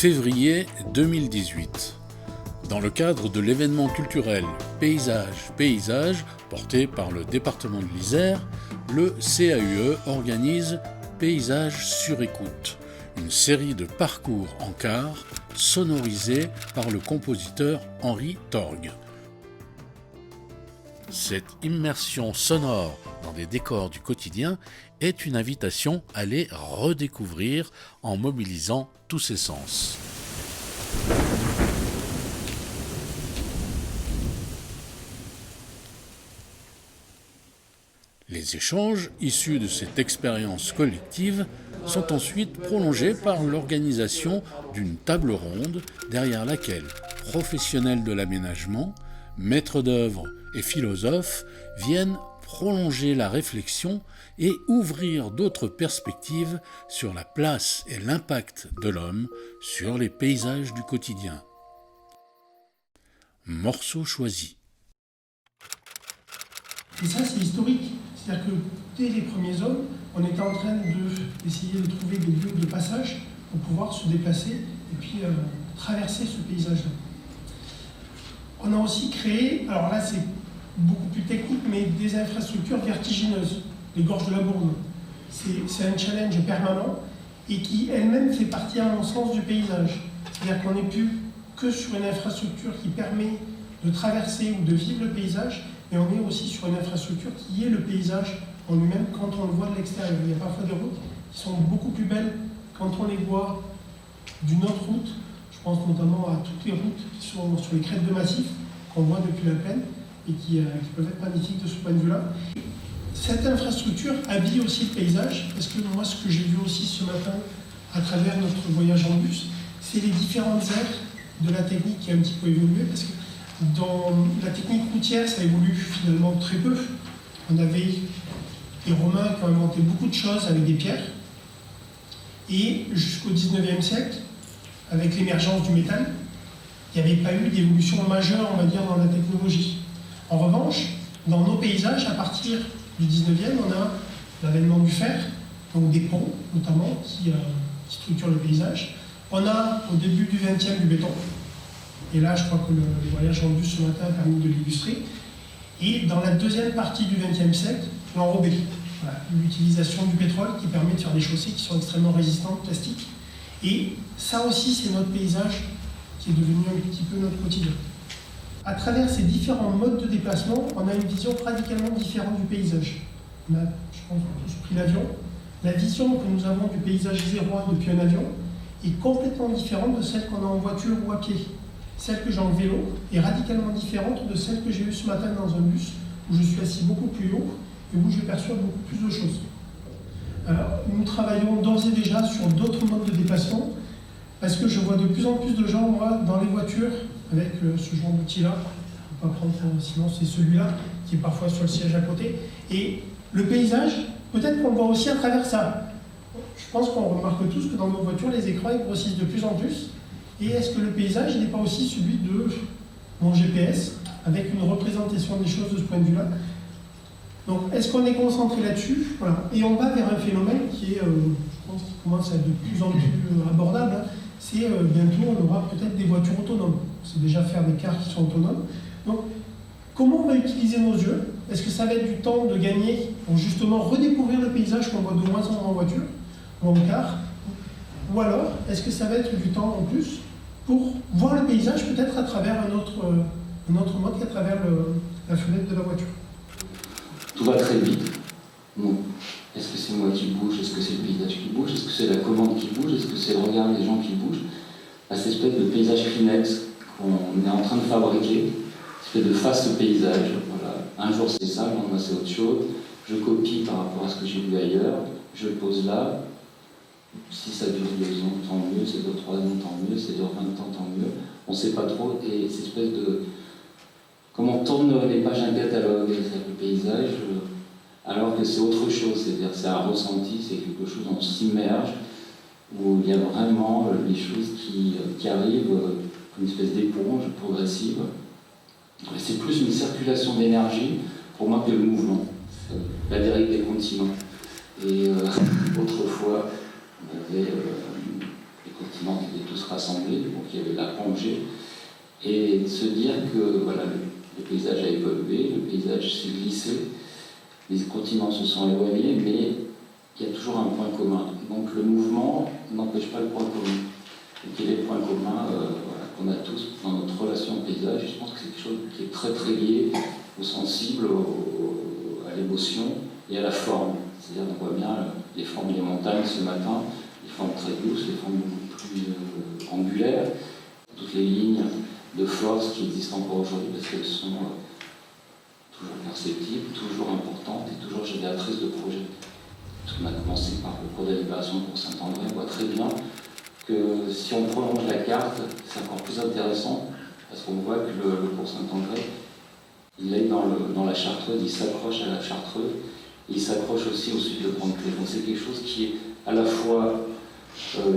Février 2018. Dans le cadre de l'événement culturel Paysage porté par le département de l'Isère, le CAUE organise Paysage sur écoute, une série de parcours en chars sonorisés par le compositeur Henri Torgue. Cette immersion sonore dans des décors du quotidien est une invitation à les redécouvrir en mobilisant tous ses sens. Les échanges issus de cette expérience collective sont ensuite prolongés par l'organisation d'une table ronde derrière laquelle professionnels de l'aménagement, maîtres d'œuvre et philosophes viennent prolonger la réflexion et ouvrir d'autres perspectives sur la place et l'impact de l'homme sur les paysages du quotidien. Morceau choisi. Et ça, c'est historique. C'est-à-dire que dès les premiers hommes, on était en train d'essayer de trouver des lieux de passage pour pouvoir se déplacer et puis traverser ce paysage-là. On a aussi créé, alors là c'est beaucoup plus technique, mais des infrastructures vertigineuses, les gorges de la Bourne. C'est un challenge permanent et qui elle-même fait partie, à mon sens, du paysage. C'est-à-dire qu'on n'est plus que sur une infrastructure qui permet de traverser ou de vivre le paysage, mais on est aussi sur une infrastructure qui est le paysage en lui-même quand on le voit de l'extérieur. Il y a parfois des routes qui sont beaucoup plus belles quand on les voit d'une autre route. Je pense notamment à toutes les routes qui sont sur les crêtes de massif qu'on voit depuis la plaine et qui peuvent être magnifiques de ce point de vue-là. Cette infrastructure habille aussi le paysage, parce que moi, ce que j'ai vu aussi ce matin à travers notre voyage en bus, c'est les différentes aires de la technique qui a un petit peu évolué, parce que dans la technique routière, ça évolue finalement très peu. On avait les Romains qui ont inventé beaucoup de choses avec des pierres, et jusqu'au 19e siècle, avec l'émergence du métal, il n'y avait pas eu d'évolution majeure, on va dire, dans la technologie. En revanche, dans nos paysages, à partir du 19e, on a l'avènement du fer, donc des ponts notamment, qui structurent le paysage. On a au début du 20e du béton. Et là, je crois que le voyage en bus ce matin a permis de l'illustrer. Et dans la deuxième partie du XXe siècle, l'enrobé. Voilà, l'utilisation du pétrole qui permet de faire des chaussées qui sont extrêmement résistantes, plastiques. Et ça aussi, c'est notre paysage qui est devenu un petit peu notre quotidien. À travers ces différents modes de déplacement, on a une vision radicalement différente du paysage. On a, je pense, tous pris l'avion. La vision que nous avons du paysage isérois depuis un avion est complètement différente de celle qu'on a en voiture ou à pied. Celle que j'ai en vélo est radicalement différente de celle que j'ai eue ce matin dans un bus, où je suis assis beaucoup plus haut et où je perçois beaucoup plus de choses. Alors, nous travaillons d'ores et déjà sur d'autres modes de déplacement, parce que je vois de plus en plus de gens, moi, dans les voitures, avec ce genre d'outil-là. On va prendre, sinon c'est celui-là, qui est parfois sur le siège à côté. Et le paysage, peut-être qu'on le voit aussi à travers ça. Je pense qu'on remarque tous que dans nos voitures, les écrans ils grossissent de plus en plus. Et est-ce que le paysage n'est pas aussi celui de mon GPS, avec une représentation des choses de ce point de vue-là? Donc, est-ce qu'on est concentré là-dessus? Voilà. Et on va vers un phénomène qui est, je pense, qui commence à être de plus en plus abordable. Hein. C'est bientôt, on aura peut-être des voitures autonomes. C'est déjà faire des cars qui sont autonomes. Donc, comment on va utiliser nos yeux? Est-ce que ça va être du temps de gagner pour justement redécouvrir le paysage qu'on voit de moins en moins en voiture ou en car? Ou alors, est-ce que ça va être du temps en plus pour voir le paysage peut-être à travers un autre mode qu'à travers la fenêtre de la voiture? Tout va très vite. Non. Est-ce que c'est moi qui bouge? Est-ce que c'est le paysage qui bouge? Est-ce que c'est la commande qui bouge? Est-ce que c'est le regard des gens qui bougent? Cette espèce de paysage Kleenex qu'on est en train de fabriquer, cette espèce de face au paysage. Voilà. Un jour c'est ça, le lendemain c'est autre chose. Je copie par rapport à ce que j'ai vu ailleurs, je pose là. Si ça dure 2 ans, tant mieux. Si ça dure 3 ans, tant mieux. Si ça dure 20 ans, tant mieux. On ne sait pas trop. Et cette espèce de... Comme on tourne les pages d'un catalogue avec le paysage, alors que c'est autre chose. C'est-à-dire c'est un ressenti, c'est quelque chose où on s'immerge, où il y a vraiment les choses qui arrivent comme une espèce d'éponge progressive. Et c'est plus une circulation d'énergie pour moi que le mouvement. La dérive des continents. Et autrefois, on avait les effectivement, ils étaient tous rassemblés, donc il y avait la plongée, et de se dire que voilà, le paysage a évolué, le paysage s'est glissé, les continents se sont éloignés, mais il y a toujours un point commun. Donc le mouvement n'empêche pas le point commun. Et quel est le point commun voilà, qu'on a tous dans notre relation au paysage? Je pense que c'est quelque chose qui est très très lié au sensible, à l'émotion et à la forme. C'est-à-dire qu'on voit bien les formes des montagnes ce matin, les formes très douces, les formes beaucoup plus angulaires, toutes les lignes de force qui existent encore aujourd'hui parce qu'elles sont toujours perceptibles, toujours importantes et toujours génératrices de projets. Parce qu'on a commencé par le cours de libération pour Saint-André, on voit très bien que si on prolonge la carte, c'est encore plus intéressant parce qu'on voit que le cours Saint-André, il est dans la Chartreuse, il s'accroche à la Chartreuse et il s'accroche aussi au sud de Grande-Clé. Donc c'est quelque chose qui est à la fois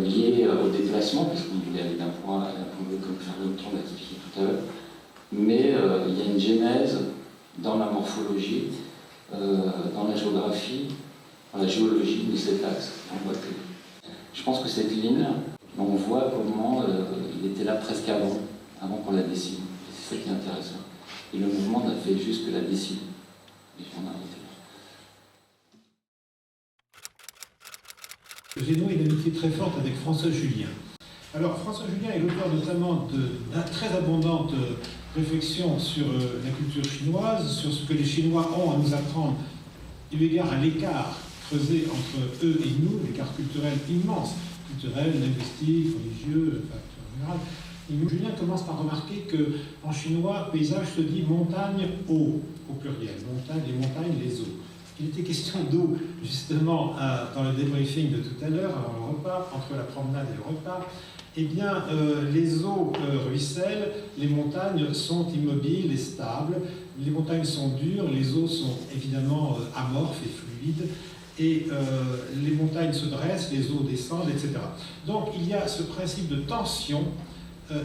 lié au déplacement, puisqu'on voulait aller d'un point à un point, comme Charles-Antoine l'a expliqué tout à l'heure, mais il y a une genèse dans la morphologie, dans la géographie, dans la géologie de cet axe. Je pense que cette ligne, on voit comment il était là presque avant qu'on la dessine. C'est ça qui est intéressant. Et le mouvement n'a fait juste que la dessiner. Et on a arrêté là. J'ai noué une amitié très forte avec François Julien. Alors François Julien est l'auteur notamment de très abondantes réflexions sur la culture chinoise, sur ce que les Chinois ont à nous apprendre, eu égard à l'écart creusé entre eux et nous, l'écart culturel immense, culturel, linguistique, religieux, en général. Et Julien commence par remarquer qu'en chinois, paysage se dit montagne, eau, au pluriel. Montagne, les montagnes, les eaux. Il était question d'eau, justement, dans le débriefing de tout à l'heure, avant le repas, entre la promenade et le repas. Eh bien, les eaux ruissellent, les montagnes sont immobiles et stables, les montagnes sont dures, les eaux sont évidemment amorphes et fluides, et les montagnes se dressent, les eaux descendent, etc. Donc, il y a ce principe de tension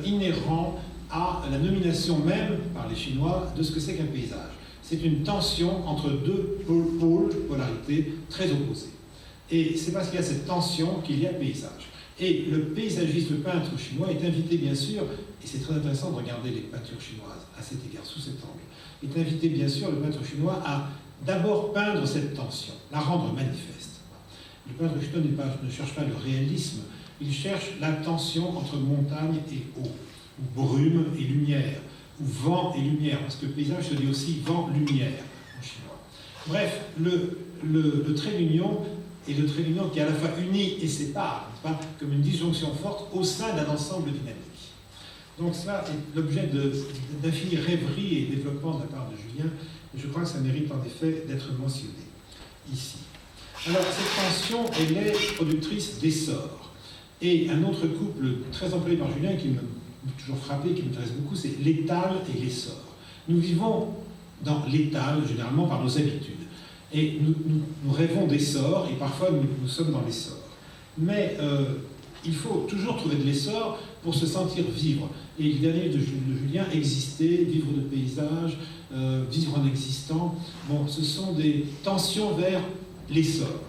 inhérent à la nomination même, par les Chinois, de ce que c'est qu'un paysage. C'est une tension entre deux pôles, polarités très opposées. Et c'est parce qu'il y a cette tension qu'il y a paysage. Et le paysagiste, le peintre chinois est invité, bien sûr, et c'est très intéressant de regarder les peintures chinoises à cet égard, sous cet angle, est invité, bien sûr, le peintre chinois à d'abord peindre cette tension, la rendre manifeste. Le peintre chinois ne cherche pas le réalisme, il cherche la tension entre montagne et eau, ou brume et lumière, ou vent et lumière, parce que le paysage se dit aussi vent-lumière en chinois. Bref, le trait d'union est le trait d'union qui à la fois unit et sépare, pas, comme une disjonction forte au sein d'un ensemble dynamique. Donc ça est l'objet d'infinies rêveries et développement de la part de Julien, et je crois que ça mérite en effet d'être mentionné ici. Alors cette tension, elle est productrice d'essor. Et un autre couple très employé par Julien qui m'a toujours frappé, qui m'intéresse beaucoup, c'est l'étal et l'essor. Nous vivons dans l'étal, généralement par nos habitudes. Et nous rêvons d'essor, et parfois nous sommes dans l'essor. Mais il faut toujours trouver de l'essor pour se sentir vivre. Et le dernier de Julien, exister, vivre de paysage, vivre en existant, bon, ce sont des tensions vers l'essor.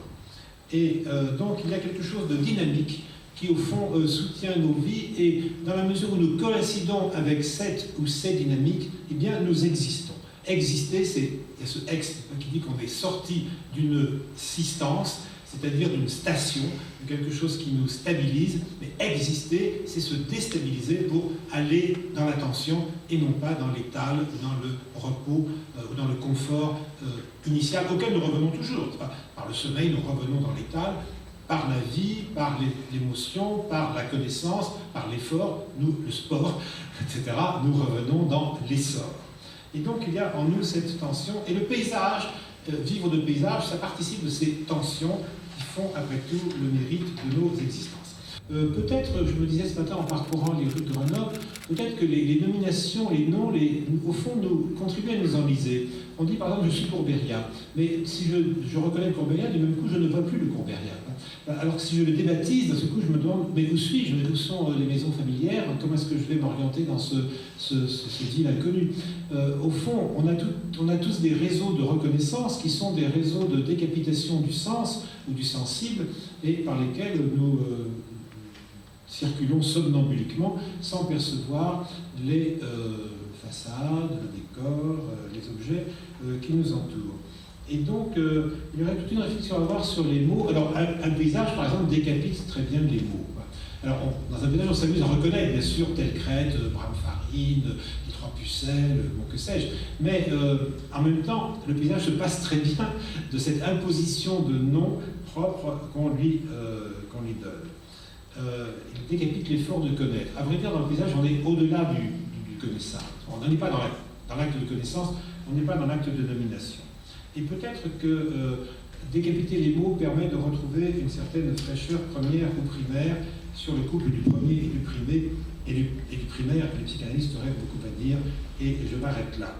Et donc il y a quelque chose de dynamique qui au fond soutient nos vies, et dans la mesure où nous coïncidons avec cette ou ces dynamiques, eh bien nous existons. Exister, c'est ce ex qui dit qu'on est sorti d'une sistance, c'est-à-dire d'une station, de quelque chose qui nous stabilise, mais exister, c'est se déstabiliser pour aller dans la tension et non pas dans l'étal, ou dans le repos, ou dans le confort initial, auquel nous revenons toujours. Par le sommeil, nous revenons dans l'étal, par la vie, par l'émotion, par la connaissance, par l'effort, le sport, etc., nous revenons dans l'essor. Et donc il y a en nous cette tension, et le paysage, vivre de paysage, ça participe de ces tensions qui font après tout le mérite de nos existences. Peut-être, je me disais ce matin en parcourant les rues de Grenoble, peut-être que les nominations, les noms, au fond, nous contribuent à nous enliser. On dit par exemple, je suis Courbérien, mais si je reconnais le Courbérien, du même coup, je ne vois plus le Courbérien. Alors que si je le débaptise, d'un seul coup, je me demande, mais où suis-je? Où sont les maisons familières? Comment est-ce que je vais m'orienter dans cette ville inconnue? Au fond, on a tous des réseaux de reconnaissance qui sont des réseaux de décapitation du sens ou du sensible, et par lesquels nous circulons somnambuliquement sans percevoir les façades, le décor, les objets qui nous entourent. Et donc, il y aurait toute une réflexion à avoir sur les mots. Alors, un paysage, par exemple, décapite très bien les mots. Alors, dans un paysage, on s'amuse à reconnaître, bien sûr, telle crête, bras de farine, les trois pucelles, bon, que sais-je. Mais en même temps, le paysage se passe très bien de cette imposition de noms propres qu'on lui donne. Il décapite l'effort de connaître. À vrai dire, dans le paysage, on est au-delà du connaissance. On n'en est pas dans l'acte de connaissance, on n'est pas dans l'acte de nomination. Et peut-être que décapiter les mots permet de retrouver une certaine fraîcheur première ou primaire sur le couple du premier et du primaire. Les psychanalystes auraient beaucoup à dire, et je m'arrête là.